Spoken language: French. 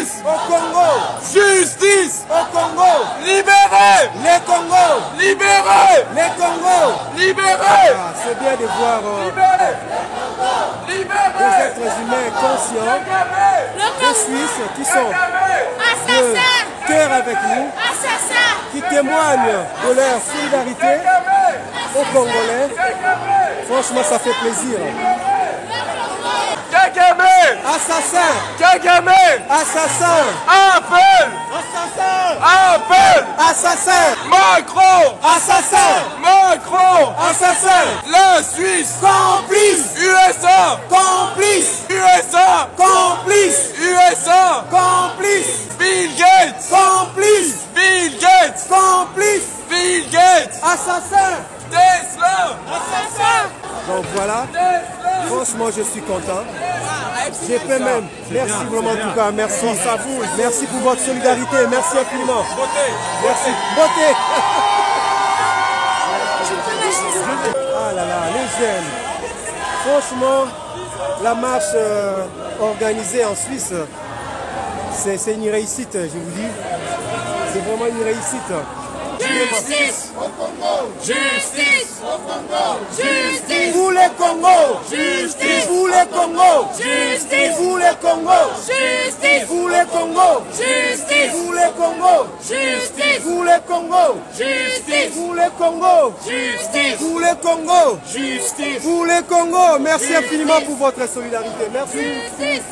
Justice au Congo. Justice Au Congo. Libérez Les Congos. Libérez Les Congos. Libérez Ah, c'est bien de voir Libérez des Libérez êtres humains conscients, des Suisses qui sont de Assassin! cœur avec nous, Assassin! qui témoignent de leur solidarité aux Congolais. Franchement, ça fait plaisir. Kagame Assassin! Kagame Assassin! Appel Assassin! Appel Assassin! Macron Assassin! Macron Assassin! La Suisse Complice! USA Complice! USA Complice! USA Complice! Bill Gates Complice! Bill Gates Complice! Bill Gates Assassin! Tesla Assassin! Donc voilà, Tesla franchement je suis content. J'ai fait même. Merci vraiment en tout cas, merci. À vous. Merci pour votre solidarité, merci infiniment. Merci. Beauté! Ah là là, les jeunes. Franchement, la marche organisée en Suisse, c'est une réussite, je vous dis. C'est vraiment une réussite. Justice! Au Congo! Justice! Au Congo! Justice! Vous les Congos! Justice! Vous les Congos! Justice! Vous les Congos! Justice! Vous les Congos! Justice! Vous les Congos! Justice! Vous les Congos! Justice! Vous les Congos! Justice! Vous les Congos! Justice! Vous les Congos! Merci infiniment pour votre solidarité. Merci. Justice!